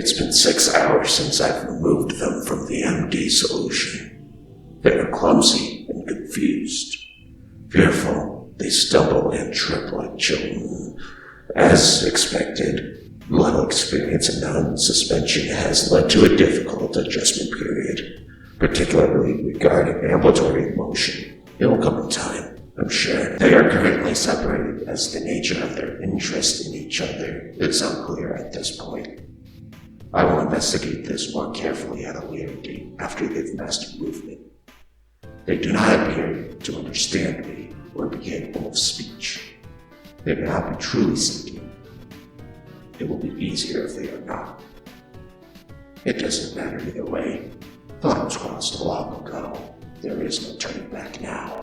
It's been 6 hours since I've removed them from the MD solution. They are clumsy and confused. Fearful, they stumble and trip like children. As expected, little experience in non-suspension has led to a difficult adjustment period, particularly regarding ambulatory motion. It will come in time, I'm sure. They are currently separated as the nature of their interest in each other is unclear at this point. I will investigate this more carefully at a later date after they've mastered movement. They do not appear to understand me or be capable of speech. They may not be truly sentient. It will be easier if they are not. It doesn't matter either way. Thought was crossed long ago. There is no turning back now.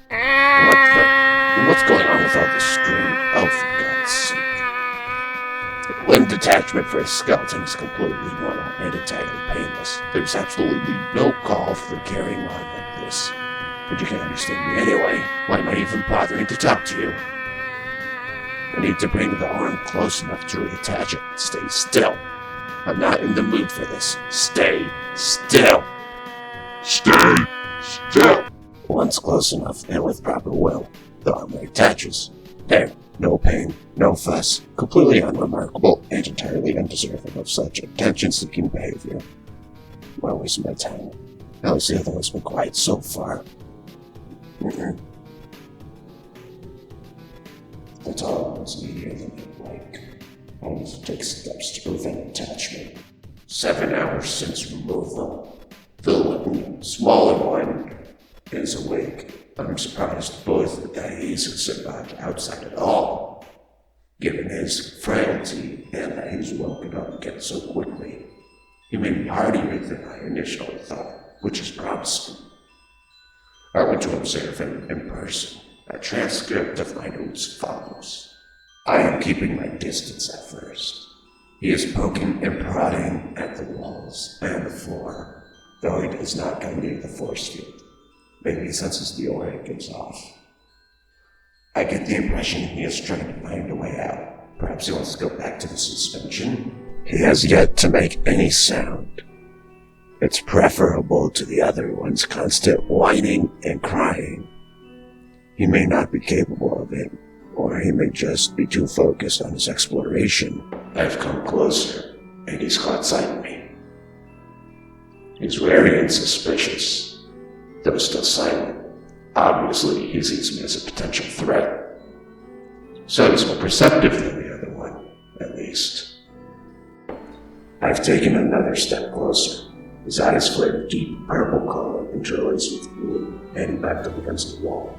What's going on with all this screaming? Oh, for God's sake. Limb detachment for a skeleton is completely normal and entirely painless. There's absolutely no call for carrying on like this. But you can't understand me anyway. Why am I even bothering to talk to you? I need to bring the arm close enough to reattach it. Stay still. I'm not in the mood for this. Stay still. Stay still. Once close enough and with proper will, the arm reattaches. There. No pain, no fuss, completely unremarkable and entirely undeserving of such attention-seeking behavior. Why waste my time? At least the other one's been quiet so far. The tolerance is easier than you'd like. I need to take steps to prevent attachment. 7 hours since removal. The smaller one is awake. I'm surprised both that he's survived outside at all, given his frailty and that he's woken up again so quickly. He may be hardier than I initially thought, which is promising. I went to observe him in person. A transcript of my notes follows. I am keeping my distance at first. He is poking and prodding at the walls and the floor, though he does not come near the force field. Maybe he senses the aura it gives off. I get the impression he is trying to find a way out. Perhaps he wants to go back to the suspension. He has yet to make any sound. It's preferable to the other one's constant whining and crying. He may not be capable of it, or he may just be too focused on his exploration. I've come closer, and he's caught sight of me. He's wary and suspicious. Though still silent, obviously he sees me as a potential threat. So he's more perceptive than the other one, at least. I've taken another step closer. His eyes flare a deep purple color interlaced with blue, and he backed up against the wall.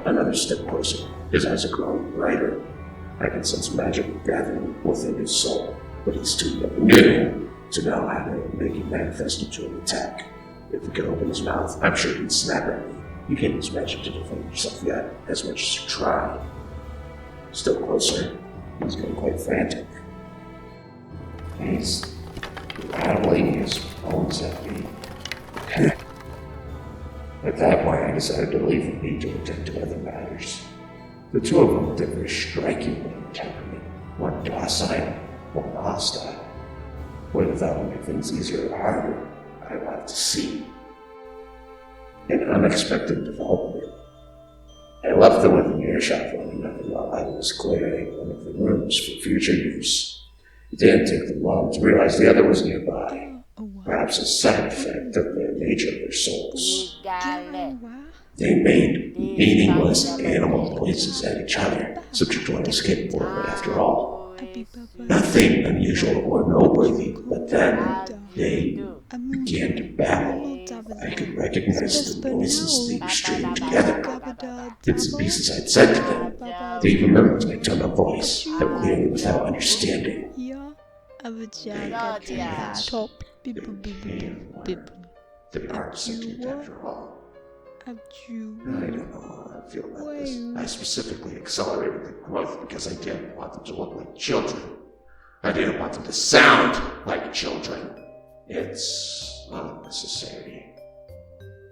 Another step closer. His eyes are growing brighter. I can sense magic gathering within his soul, but he's too new to know how to make it manifest into an attack. If he could open his mouth, I'm sure he'd snap at me. You can't use magic to defend yourself yet, as much as you try. Still closer, he's getting quite frantic. He's rattling his bones at me. At that point, I decided to leave him be to attend to other matters. The two of them differ strikingly in temperament. One docile, one hostile. Whether that will make things easier or harder, I will have to see. An unexpected development. I left them within earshot of one another while I was clearing one of the rooms for future use. It didn't take them long to realize the other was nearby, perhaps a side effect of the nature of their souls. They made meaningless animal noises at each other, subject to one is capable of it after all. Nothing unusual or noteworthy, but then they began to babble. I could recognize the noises they were stringing together. Bits and pieces I'd said to them. They even remembered my tone of voice, though clearly without understanding. The art subject after all. I don't know how I feel about this. I specifically accelerated the growth because I didn't want them to look like children. I didn't want them to sound like children. It's unnecessary.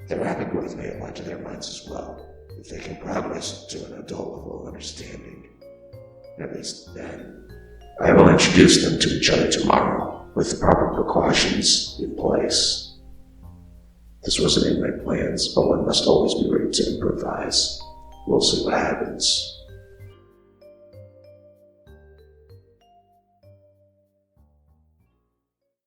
The rapid growth may apply to their minds as well, if they can progress to an adult level of understanding. At least then. I will introduce them to each other tomorrow. with the proper precautions in place. This wasn't in my plans, but one must always be ready to improvise. We'll see what happens.